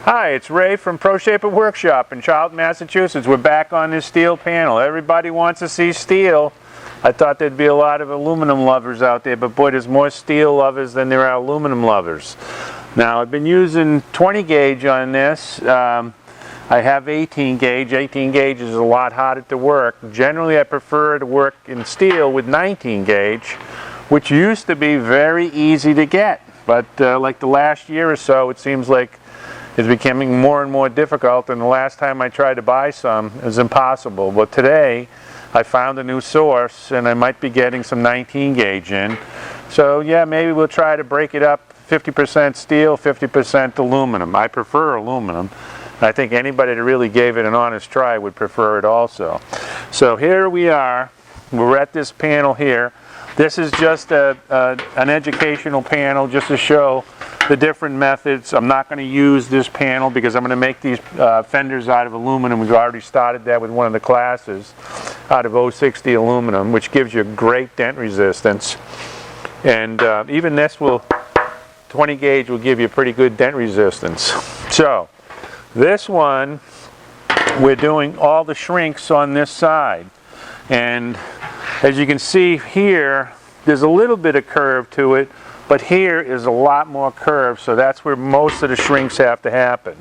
Hi, it's Ray from Pro Shaper Workshop in Charlton, Massachusetts. We're back on this steel panel. Everybody wants to see steel. I thought there'd be a lot of aluminum lovers out there, but boy, there's more steel lovers than there are aluminum lovers. Now, I've been using 20 gauge on this. I have 18 gauge. 18 gauge is a lot harder to work. Generally, I prefer to work in steel with 19 gauge, which used to be very easy to get. But like the last year or so, it seems like it's becoming more and more difficult, and the last time I tried to buy some, it was impossible. But today, I found a new source, and I might be getting some 19 gauge in. So yeah, maybe we'll try to break it up, 50% steel, 50% aluminum. I prefer aluminum. I think anybody that really gave it an honest try would prefer it also. So here we are. We're at this panel here. This is just an educational panel just to show the different methods. I'm not going to use this panel because I'm going to make these fenders out of aluminum. We've already started that with one of the classes out of 060 aluminum, which gives you great dent resistance. And even this 20 gauge will give you pretty good dent resistance. So this one, we're doing all the shrinks on this side. And as you can see here, there's a little bit of curve to it, but here is a lot more curve, so that's where most of the shrinks have to happen.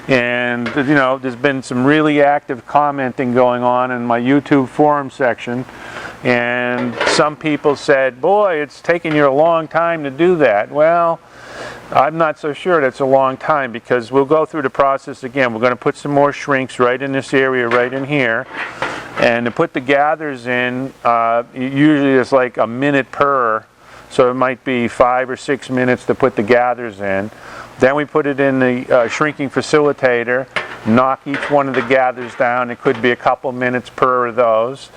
And you know, there's been some really active commenting going on in my YouTube forum section, and some people said, boy, it's taking you a long time to do that. Well, I'm not so sure that's a long time, because we'll go through the process again. We're going to put some more shrinks right in this area, right in here. And to put the gathers in, usually it's like a minute per, so it might be 5 or 6 minutes to put the gathers in. Then we put it in the shrinking facilitator, knock each one of the gathers down. It could be a couple minutes per of those.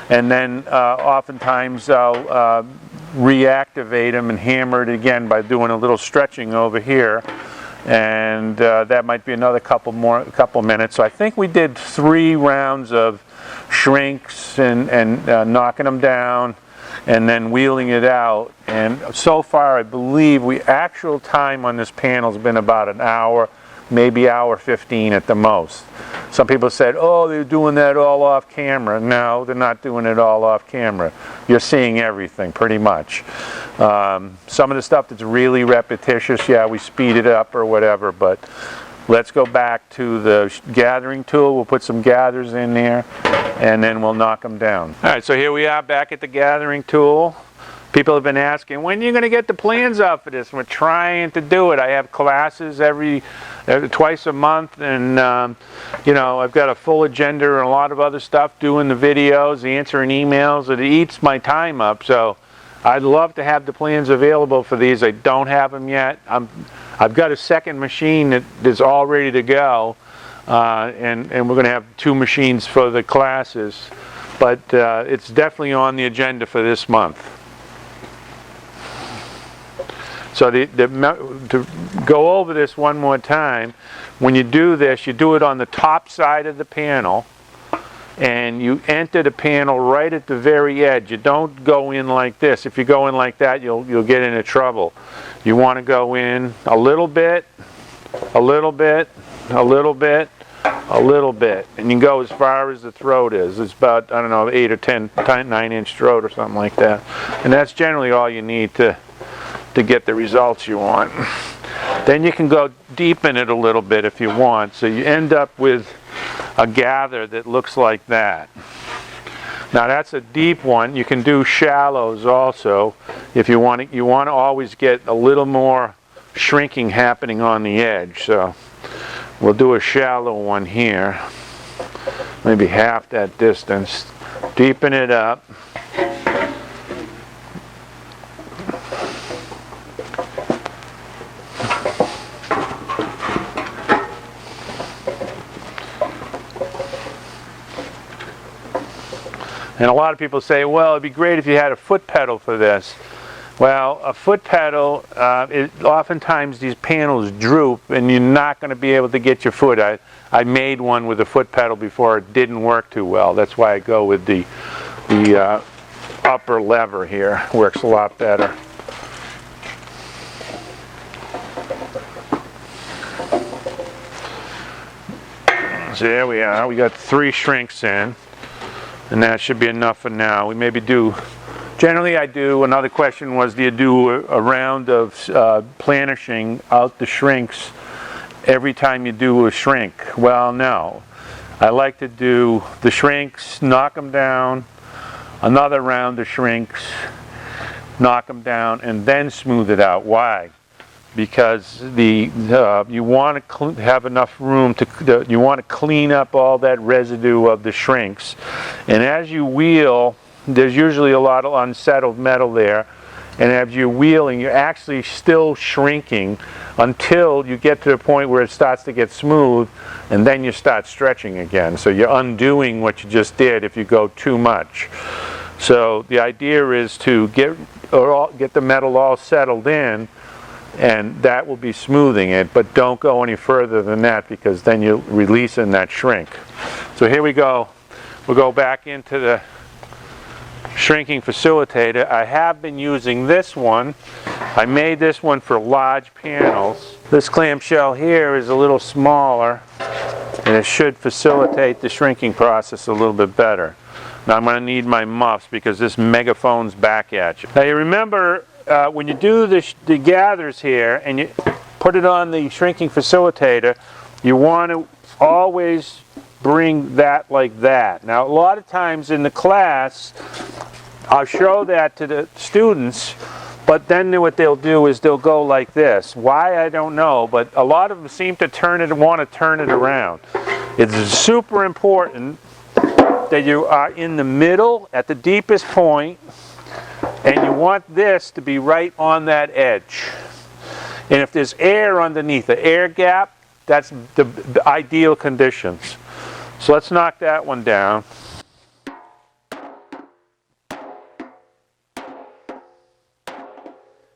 And then oftentimes I'll reactivate them and hammer it again by doing a little stretching over here. And that might be another couple minutes. So I think we did 3 rounds of shrinks and knocking them down and then wheeling it out. And so far, I believe actual time on this panel has been about an hour, maybe hour 15 at the most. Some people said, oh, they're doing that all off camera. No, they're not doing it all off camera. You're seeing everything pretty much. Some of the stuff that's really repetitious, yeah, we speed it up or whatever, but let's go back to the gathering tool. We'll put some gathers in there, and then we'll knock them down. All right, so here we are back at the gathering tool. People have been asking, when are you going to get the plans out for this? We're trying to do it. I have classes twice a month, and you know, I've got a full agenda and a lot of other stuff, doing the videos, answering emails. It eats my time up, so I'd love to have the plans available for these. I don't have them yet. I've got a second machine that is all ready to go, and we're going to have 2 machines for the classes, but it's definitely on the agenda for this month. So to go over this one more time, when you do this, you do it on the top side of the panel, and you enter the panel right at the very edge. You don't go in like this. If you go in like that, you'll get into trouble. You want to go in a little bit, a little bit, a little bit, a little bit, and you can go as far as the throat is. It's about, I don't know, 8 or 10, 9-inch throat or something like that. And that's generally all you need to get the results you want. Then you can go deepen it a little bit if you want, so you end up with a gather that looks like that. Now that's a deep one. You can do shallows also if you want to. You want to always get a little more shrinking happening on the edge. So we'll do a shallow one here, maybe half that distance. Deepen it up. And a lot of people say, well, it'd be great if you had a foot pedal for this. Well, a foot pedal, oftentimes these panels droop and you're not going to be able to get your foot. I made one with a foot pedal before. It didn't work too well. That's why I go with the upper lever here. Works a lot better. So there we are. We got 3 shrinks in, and that should be enough for now. We maybe do, generally I do, another question was, do you do a round of planishing out the shrinks every time you do a shrink? Well, no. I like to do the shrinks, knock them down, another round of shrinks, knock them down, and then smooth it out. Why? Because you want to have enough room to, you want to clean up all that residue of the shrinks. And as you wheel, there's usually a lot of unsettled metal there. And as you're wheeling, you're actually still shrinking until you get to the point where it starts to get smooth, and then you start stretching again. So you're undoing what you just did if you go too much. So the idea is to get the metal all settled in, and that will be smoothing it, but don't go any further than that, because then you're releasing that shrink. So here we go. We'll go back into the shrinking facilitator. I have been using this one. I made this one for large panels. This clamshell here is a little smaller, and it should facilitate the shrinking process a little bit better. Now I'm going to need my muffs because this megaphone's back at you. Now you remember when you do the gathers here and you put it on the shrinking facilitator, you want to always bring that like that. Now a lot of times in the class I'll show that to the students, but then what they'll do is they'll go like this. Why, I don't know, but a lot of them seem to want to turn it around. It's super important that you are in the middle at the deepest point, and you want this to be right on that edge. And if there's air underneath, the air gap, that's the ideal conditions. So let's knock that one down.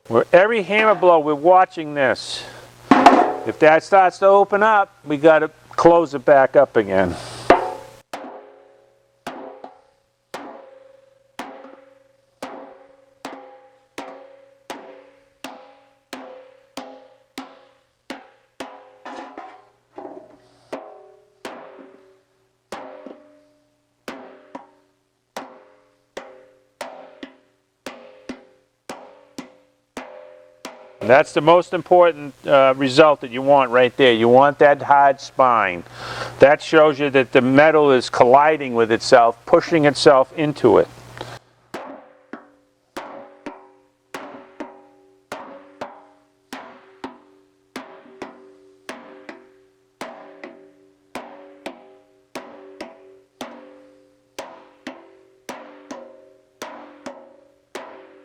Where every hammer blow, we're watching this. If that starts to open up, we got to close it back up again. That's the most important result that you want right there. You want that hard spine. That shows you that the metal is colliding with itself, pushing itself into it.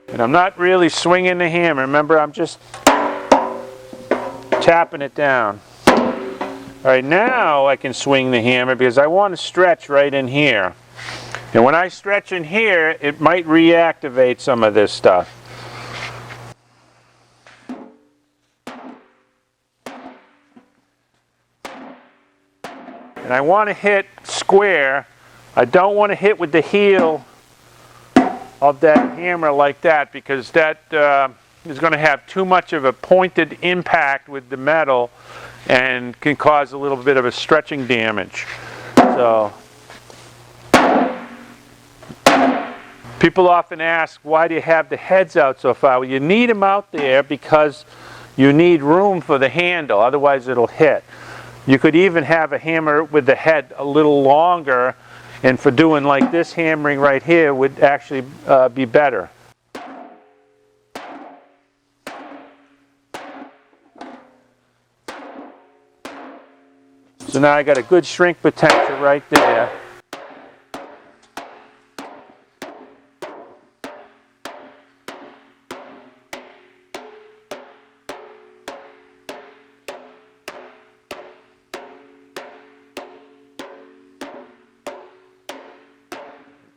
And I'm not really swinging the hammer. Remember, I'm just tapping it down. All right, now I can swing the hammer because I want to stretch right in here. And when I stretch in here, it might reactivate some of this stuff. And I want to hit square. I don't want to hit with the heel of that hammer like that, because that is going to have too much of a pointed impact with the metal and can cause a little bit of a stretching damage. So people often ask, why do you have the heads out so far? Well, you need them out there because you need room for the handle, otherwise it'll hit. You could even have a hammer with the head a little longer, and for doing like this hammering right here would actually be better. So now I got a good shrink potential right there.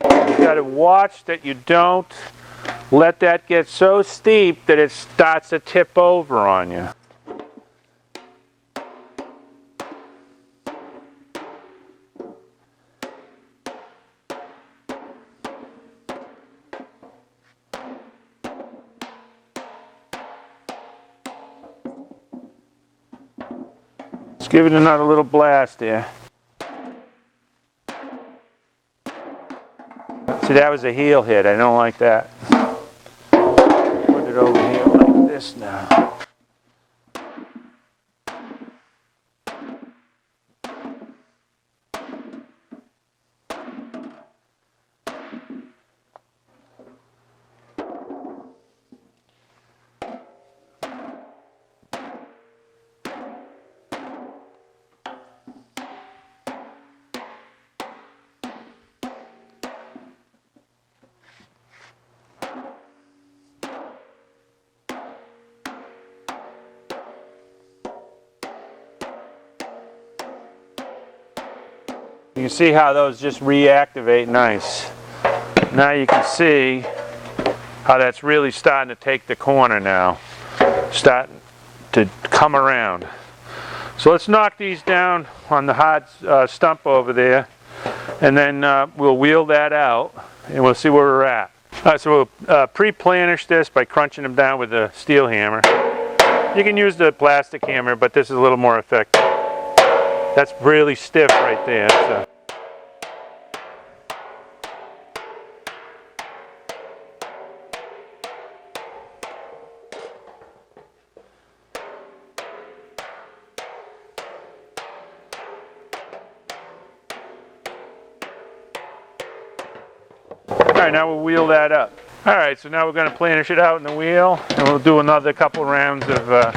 You got to watch that you don't let that get so steep that it starts to tip over on you. Let's give it another little blast there. See, that was a heel hit. I don't like that. Put it over here like this now. You can see how those just reactivate nice. Now you can see how that's really starting to take the corner now. Starting to come around. So let's knock these down on the hard stump over there, and then we'll wheel that out and we'll see where we're at. Alright, so we'll pre-planish this by crunching them down with a steel hammer. You can use the plastic hammer, but this is a little more effective. That's really stiff right there. So. Alright, now we'll wheel that up. Alright, so now we're going to planish it out in the wheel, and we'll do another couple rounds of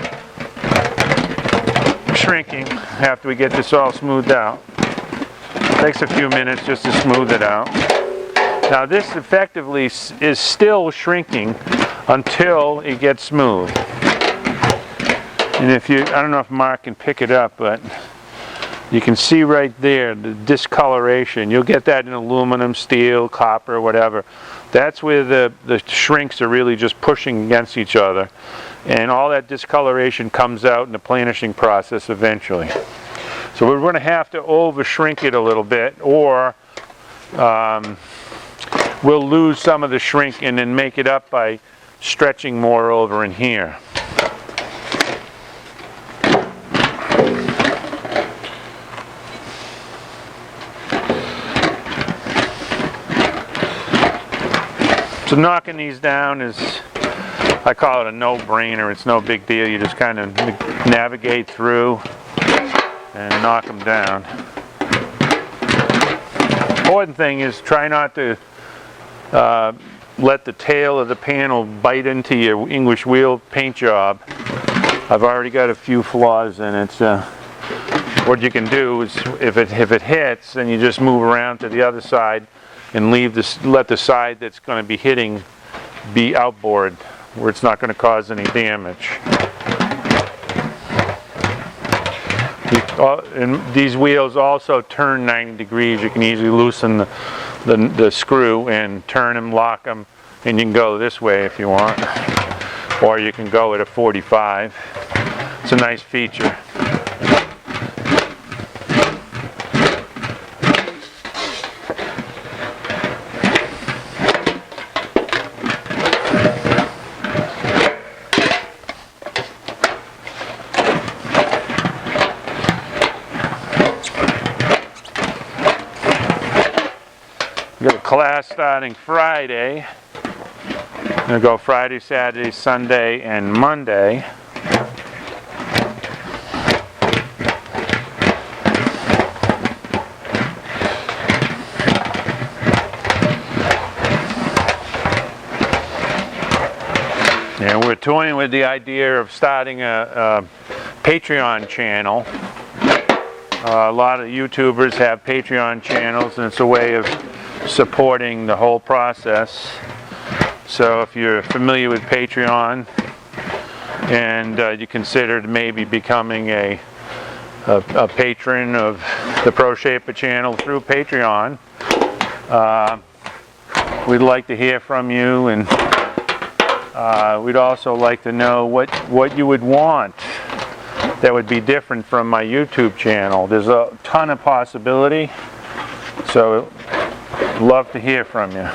shrinking after we get this all smoothed out. Takes a few minutes just to smooth it out. Now this effectively is still shrinking until it gets smooth. And if you, I don't know if Mark can pick it up, but you can see right there the discoloration. You'll get that in aluminum, steel, copper, whatever. That's where the shrinks are really just pushing against each other. And all that discoloration comes out in the planishing process eventually. So we're going to have to over shrink it a little bit, or we'll lose some of the shrink and then make it up by stretching more over in here. So knocking these down is, I call it a no-brainer. It's no big deal. You just kind of navigate through and knock them down. Important thing is try not to let the tail of the panel bite into your English wheel paint job. I've already got a few flaws in it. So what you can do is, if it hits, then you just move around to the other side and leave this, let the side that's going to be hitting be outboard, where it's not going to cause any damage. And these wheels also turn 90 degrees. You can easily loosen the screw and turn them, lock them, and you can go this way if you want, or you can go at a 45. It's a nice feature. Got a class starting Friday. I'm going to go Friday, Saturday, Sunday, and Monday. And we're toying with the idea of starting a Patreon channel. A lot of YouTubers have Patreon channels, and it's a way of supporting the whole process. So if you're familiar with Patreon and you considered maybe becoming a patron of the Pro Shaper channel through Patreon, we'd like to hear from you, and we'd also like to know what you would want that would be different from my YouTube channel. There's a ton of possibility, so love to hear from you.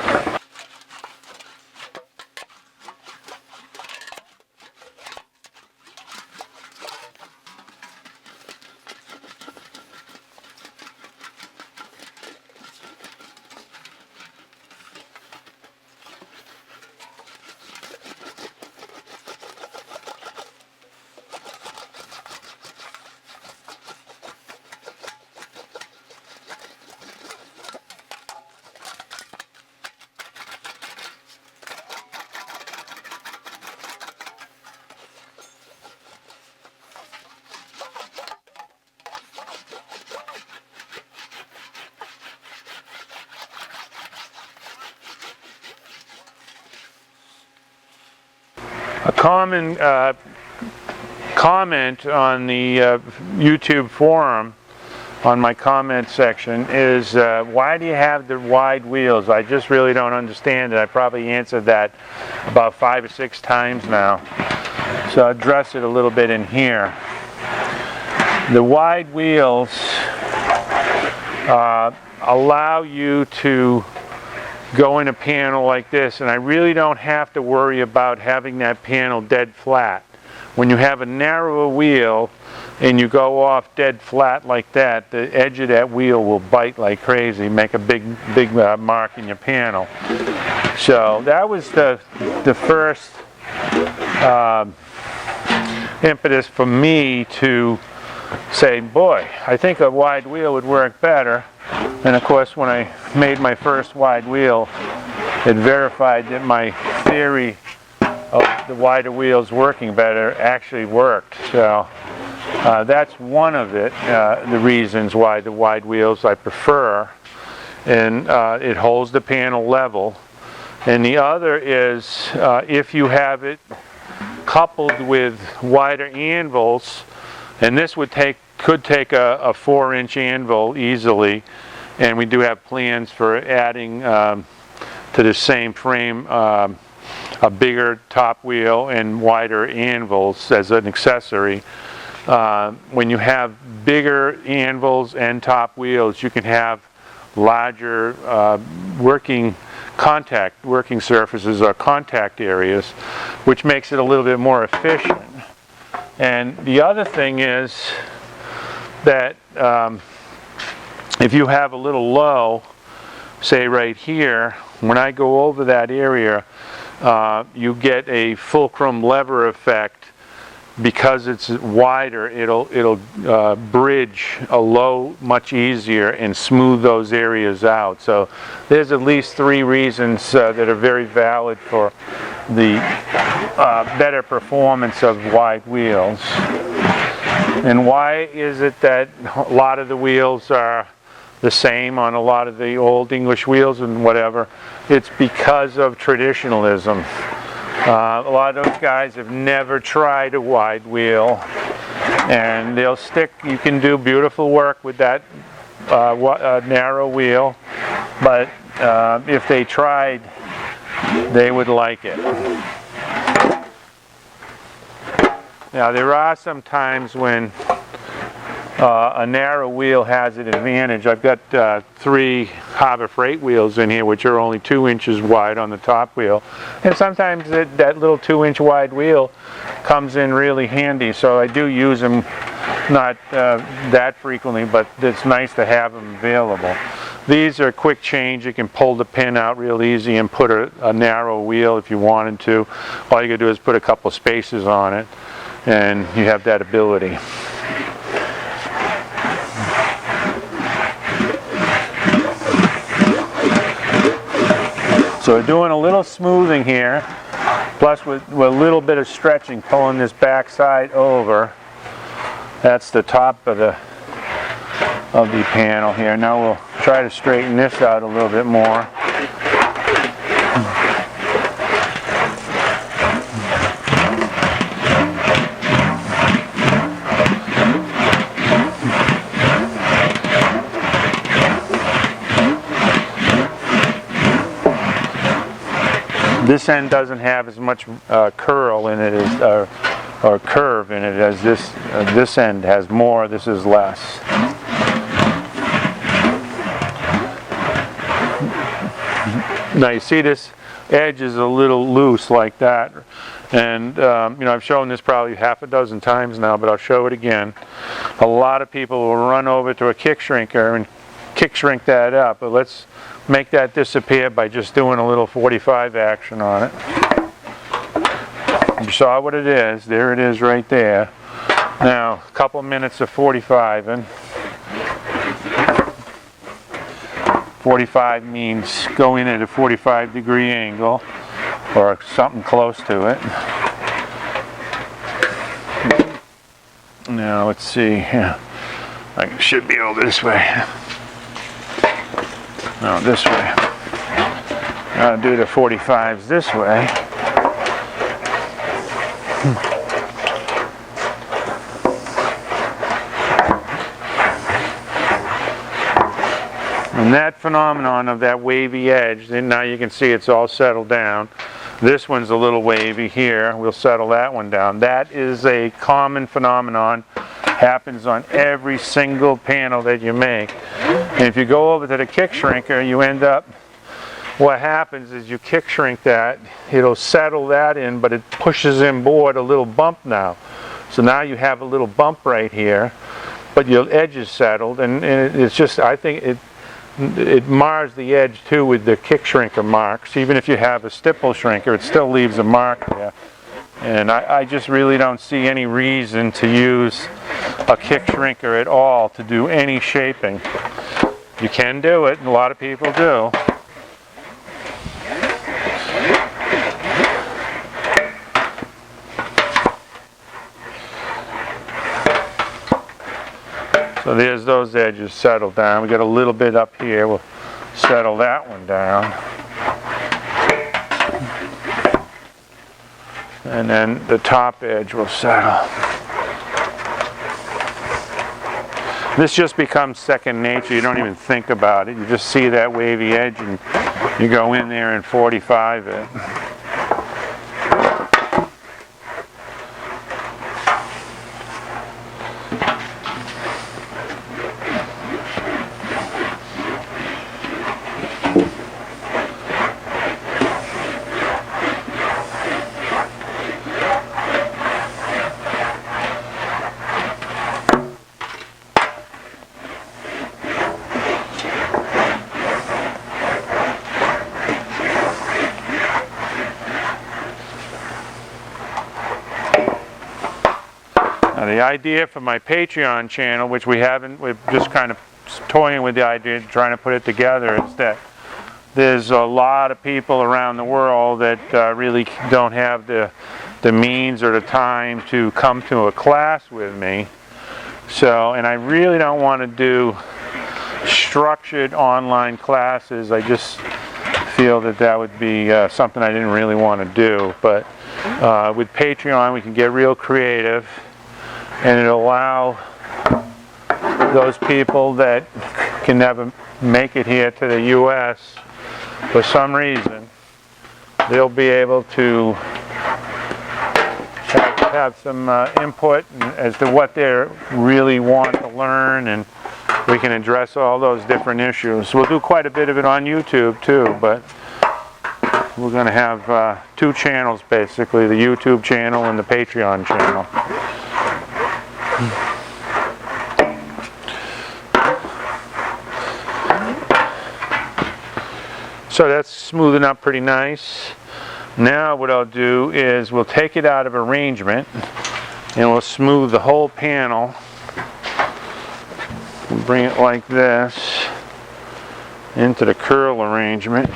A common comment on the YouTube forum, on my comment section, is why do you have the wide wheels? I just really don't understand it. I probably answered that about 5 or 6 times now. So I'll address it a little bit in here. The wide wheels allow you to go in a panel like this, and I really don't have to worry about having that panel dead flat. When you have a narrower wheel and you go off dead flat like that, the edge of that wheel will bite like crazy, make a big mark in your panel. So that was the first impetus for me to say, boy, I think a wide wheel would work better. And of course, when I made my first wide wheel, it verified that my theory of the wider wheels working better actually worked. So that's one of the reasons why the wide wheels I prefer. And it holds the panel level. And the other is if you have it coupled with wider anvils, and this could take a 4-inch anvil easily, and we do have plans for adding to the same frame a bigger top wheel and wider anvils as an accessory. When you have bigger anvils and top wheels, you can have larger working surfaces or contact areas, which makes it a little bit more efficient. And the other thing is that if you have a little low, say right here, when I go over that area, you get a fulcrum lever effect. Because it's wider, it'll bridge a low much easier and smooth those areas out. So there's at least 3 reasons that are very valid for the better performance of wide wheels. And why is it that a lot of the wheels are the same on a lot of the old English wheels and whatever? It's because of traditionalism. A lot of those guys have never tried a wide wheel, and they'll stick. You can do beautiful work with that narrow wheel, but if they tried, they would like it. Now there are some times when a narrow wheel has an advantage. I've got 3 Harbor Freight wheels in here, which are only 2 inches wide on the top wheel. And sometimes that little 2-inch wide wheel comes in really handy. So I do use them, not that frequently, but it's nice to have them available. These are quick change. You can pull the pin out real easy and put a narrow wheel if you wanted to. All you gotta do is put a couple spaces on it, and you have that ability. So we're doing a little smoothing here, plus with a little bit of stretching, pulling this back side over. That's the top of the panel here. Now we'll try to straighten this out a little bit more. This end doesn't have as much curl in it as, or curve in it as this end has more. This is less. Now you see this edge is a little loose like that, and I've shown this probably half a dozen times now, but I'll show it again. A lot of people will run over to a kick shrinker and kick shrink that up, but let's make that disappear by just doing a little 45 action on it. You saw what it is. There it is right there. Now, a couple minutes of 45ing. 45 means going at a 45-degree angle, or something close to it. Now, let's see. Yeah. I should be over this way. No, this way. I'll do the 45s this way. And that phenomenon of that wavy edge, then now you can see it's all settled down. This one's a little wavy here. We'll settle that one down. That is a common phenomenon. Happens on every single panel that you make. And if you go over to the kick shrinker, you end up, what happens is you kick shrink that, it'll settle that in, but it pushes inboard a little bump now. So now you have a little bump right here, but your edge is settled, and it's just, I think it mars the edge too with the kick shrinker marks. Even if you have a stipple shrinker, it still leaves a mark there. And I just really don't see any reason to use a kick shrinker at all to do any shaping. You can do it, and a lot of people do. So there's those edges settled down. We got a little bit up here. We'll settle that one down. And then the top edge will settle. This just becomes second nature. You don't even think about it. You just see that wavy edge and you go in there and 45 it. Now the idea for my Patreon channel, which we're just kind of toying with the idea, trying to put it together, is that there's a lot of people around the world that really don't have the means or the time to come to a class with me. So, and I really don't want to do structured online classes. I just feel that would be something I didn't really want to do. But with Patreon, we can get real creative, and it'll allow those people that can never make it here to the U.S. for some reason, they'll be able to have some input as to what they really want to learn, and we can address all those different issues. We'll do quite a bit of it on YouTube too, but we're going to have two channels basically, the YouTube channel and the Patreon channel. So that's smoothing up pretty nice. Now what I'll do is we'll take it out of arrangement and we'll smooth the whole panel. We'll bring it like this into the curl arrangement.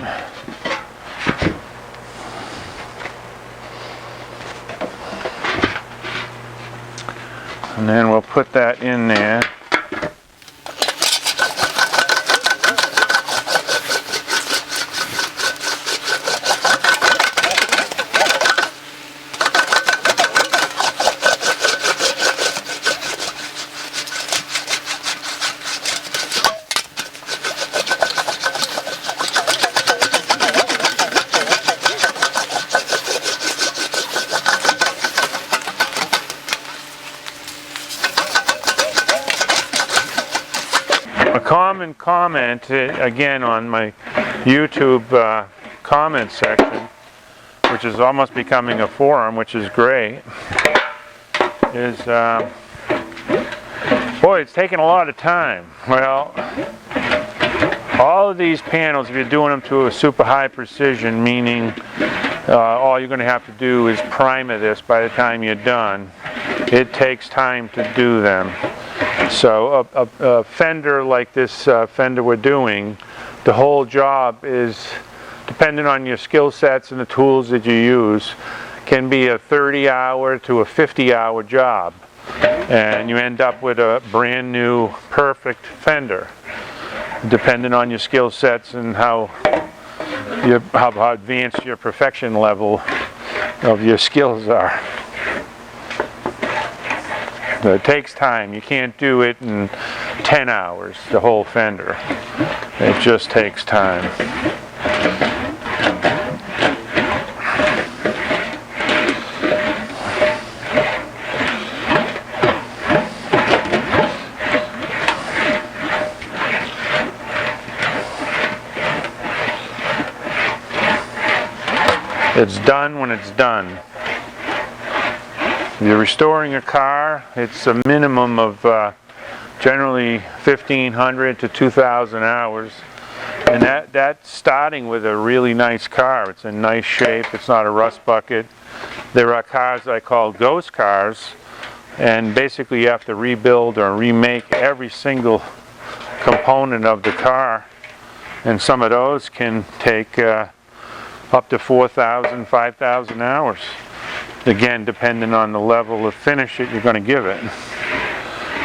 And then we'll put that in there. A common comment, again, on my YouTube comment section, which is almost becoming a forum, which is great, is, boy, it's taking a lot of time. Well, all of these panels, if you're doing them to a super high precision, meaning all you're going to have to do is primer this by the time you're done, it takes time to do them. So a fender like this fender we're doing, the whole job is, depending on your skill sets and the tools that you use, can be a 30-hour to a 50-hour job. And you end up with a brand new, perfect fender, depending on your skill sets and how advanced your perfection level of your skills are. It takes time. You can't do it in 10 hours, the whole fender. It just takes time. It's done when it's done. If you're restoring a car, it's a minimum of generally 1,500 to 2,000 hours. And that's starting with a really nice car. It's in nice shape. It's not a rust bucket. There are cars I call ghost cars, and basically you have to rebuild or remake every single component of the car. And some of those can take up to 4,000, 5,000 hours. Again, depending on the level of finish that you're going to give it.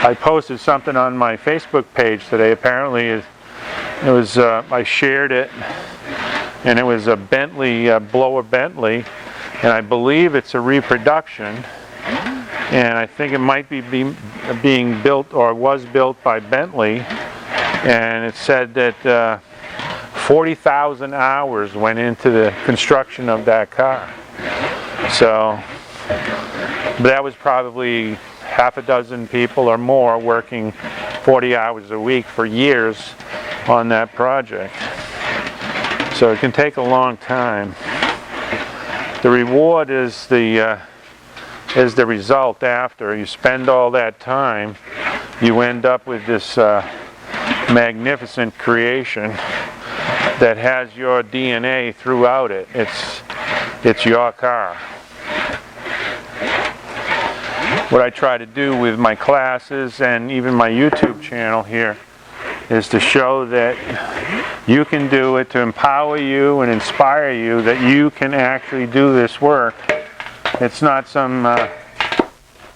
I posted something on my Facebook page today. Apparently, it was I shared it, and it was a Bentley, blower Bentley, and I believe it's a reproduction. And I think it might be being built or was built by Bentley. And it said that 40,000 hours went into the construction of that car. So that was probably half a dozen people or more working 40 hours a week for years on that project. So it can take a long time. The reward is the result after. You spend all that time, you end up with this magnificent creation that has your DNA throughout it. It's your car. What I try to do with my classes and even my YouTube channel here is to show that you can do it, to empower you and inspire you that you can actually do this work. It's not some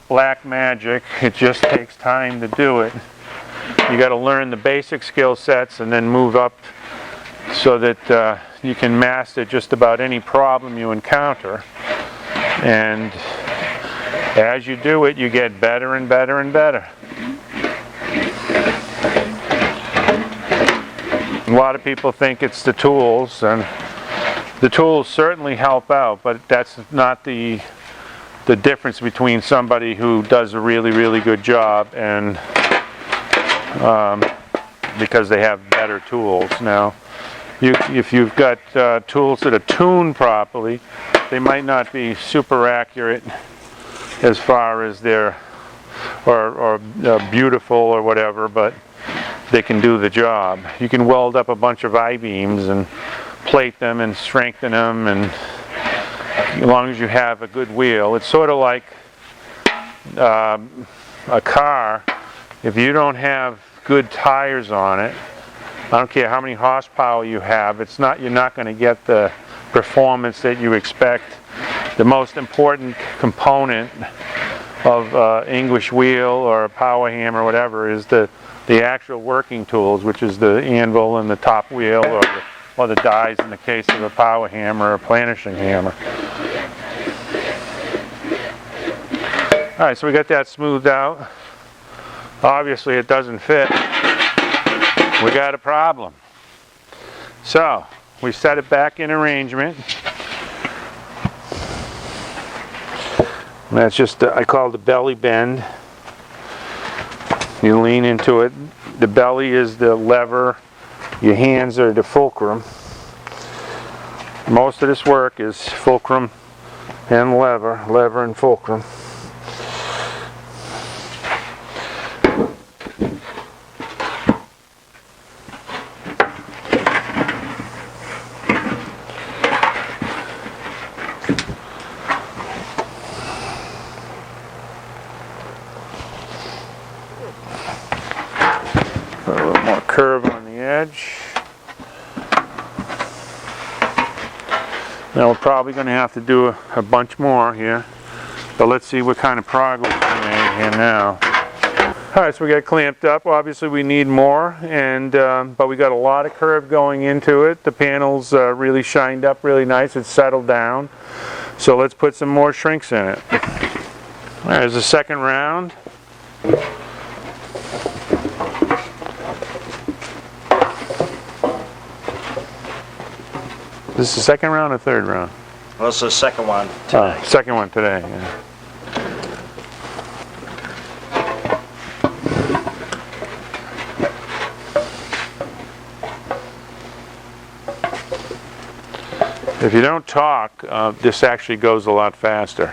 black magic. It just takes time to do it. You got to learn the basic skill sets and then move up so that you can master just about any problem you encounter. And as you do it, you get better and better and better. A lot of people think it's the tools, and the tools certainly help out, but that's not the difference between somebody who does a really, really good job and because they have better tools. Now, if you've got tools that are tuned properly, they might not be super accurate as far as they're or beautiful or whatever, but they can do the job. You can weld up a bunch of I-beams and plate them and strengthen them, and as long as you have a good wheel. It's sort of like a car. If you don't have good tires on it, I don't care how many horsepower you have, you're not going to get the performance that you expect. The most important component of English wheel or a power hammer or whatever is the actual working tools, which is the anvil and the top wheel, or the dies in the case of a power hammer or planishing hammer. Alright, so we got that smoothed out. Obviously it doesn't fit. We got a problem. So, we set it back in arrangement. And that's just, I call the belly bend. You lean into it. The belly is the lever. Your hands are the fulcrum. Most of this work is fulcrum and lever and fulcrum. Put a little more curve on the edge. Now we're probably going to have to do a bunch more here, but let's see what kind of progress we made here now. Alright, so we got it clamped up. Obviously we need more, and but we got a lot of curve going into it. The panel's really shined up really nice. It's settled down. So let's put some more shrinks in it. There's the second round. This is the second round or third round? Well, it's the second one today. Second one today, yeah. If you don't talk, this actually goes a lot faster.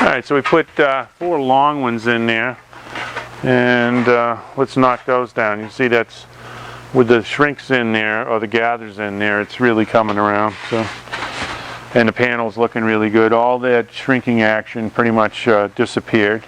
Alright, so we put 4 long ones in there, and let's knock those down. You see that's, with the shrinks in there, or the gathers in there, it's really coming around. So, and the panel's looking really good. All that shrinking action pretty much disappeared.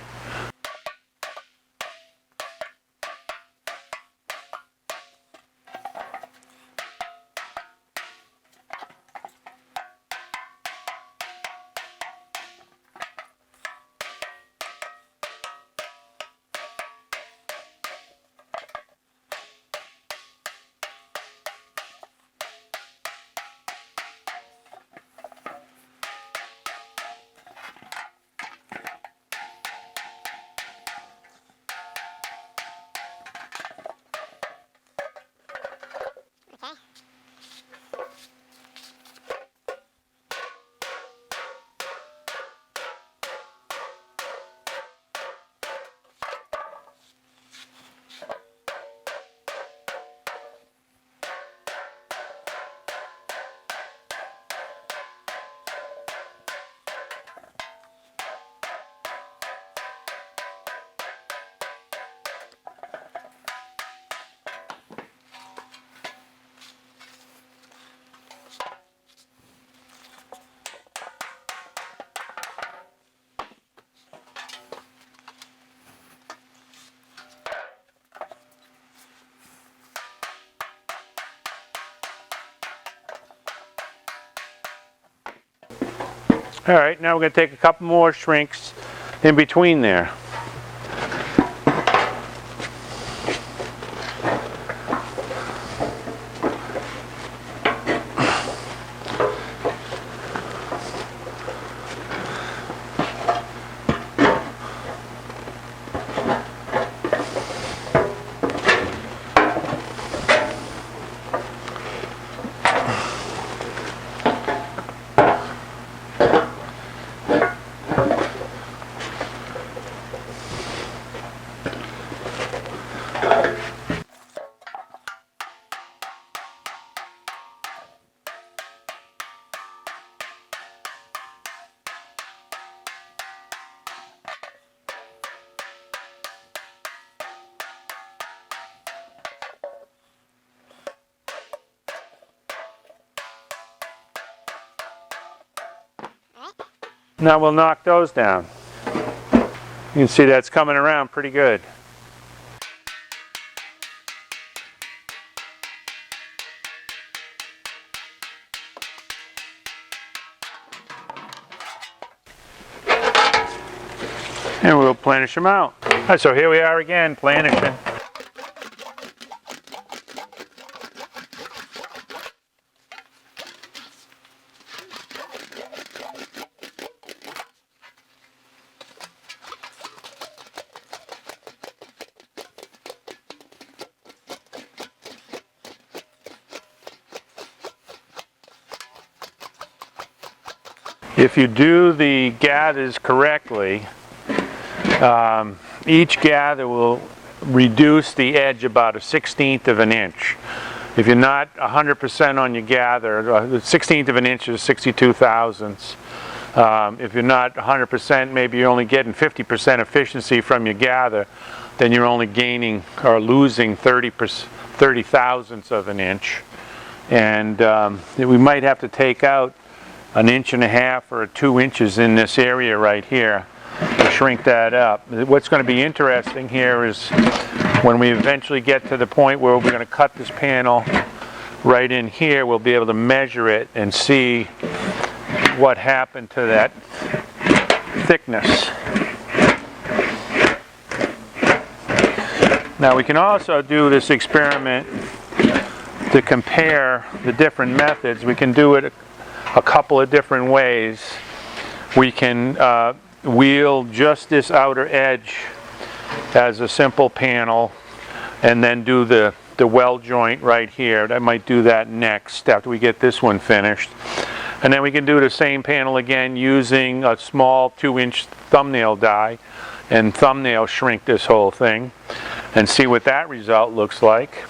Alright, now we're going to take a couple more shrinks in between there. Now we'll knock those down. You can see that's coming around pretty good. And we'll planish them out. Right, so here we are again, planishing. If you do the gathers correctly, each gather will reduce the edge about 1/16 of an inch. If you're not 100% on your gather, 1/16 of an inch is 62 thousandths. If you're not 100%, maybe you're only getting 50% efficiency from your gather, then you're only gaining or losing 30 thousandths of an inch. And we might have to take out 1.5 or 2 inches in this area right here to shrink that up. What's going to be interesting here is when we eventually get to the point where we're going to cut this panel right in here, we'll be able to measure it and see what happened to that thickness. Now we can also do this experiment to compare the different methods. We can do it a couple of different ways. We can wheel just this outer edge as a simple panel and then do the weld joint right here. I might do that next after we get this one finished. And then we can do the same panel again using a small 2-inch thumbnail die and thumbnail shrink this whole thing and see what that result looks like.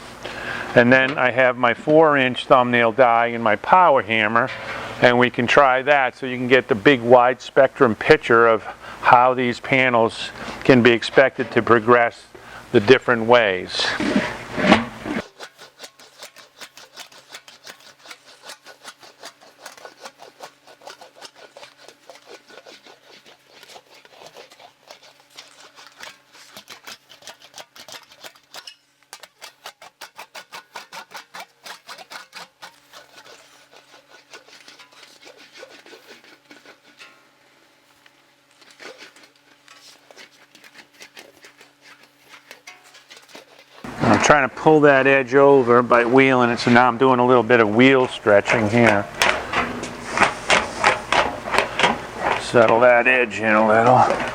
And then I have my 4-inch thumbnail die and my power hammer, and we can try that so you can get the big wide spectrum picture of how these panels can be expected to progress the different ways. I'm trying to pull that edge over by wheeling it, so now I'm doing a little bit of wheel stretching here. Settle that edge in a little.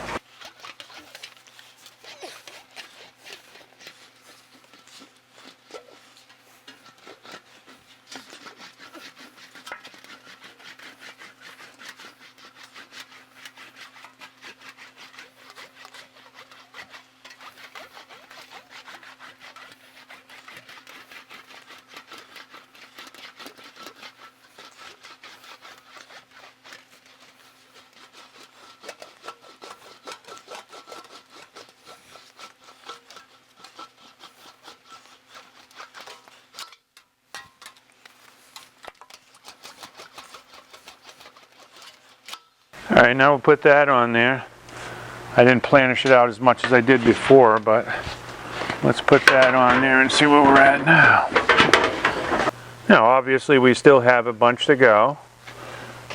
Alright, now we'll put that on there. I didn't planish it out as much as I did before, but let's put that on there and see where we're at now. Now, obviously we still have a bunch to go.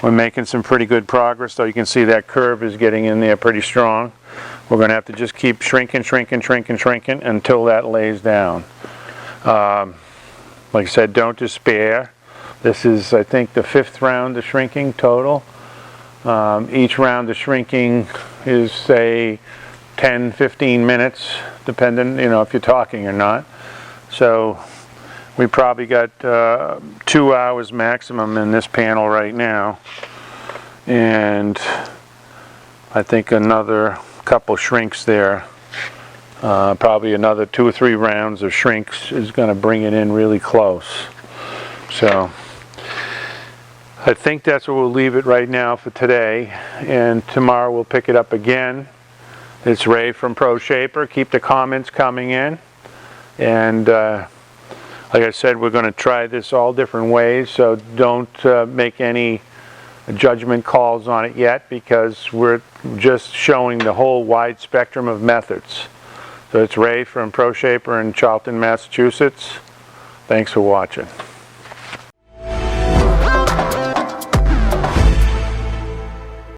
We're making some pretty good progress, though you can see that curve is getting in there pretty strong. We're going to have to just keep shrinking until that lays down. Like I said, don't despair. This is, I think, the 5th round of shrinking total. Each round of shrinking is, say, 10-15 minutes, depending, if you're talking or not. So we probably got 2 hours maximum in this panel right now, and I think another couple shrinks there. Probably another 2 or 3 rounds of shrinks is going to bring it in really close. So I think that's where we'll leave it right now for today, and tomorrow we'll pick it up again. It's Ray from Pro Shaper. Keep the comments coming in, and like I said, we're going to try this all different ways, so don't make any judgment calls on it yet, because we're just showing the whole wide spectrum of methods. So it's Ray from Pro Shaper in Charlton, Massachusetts. Thanks for watching.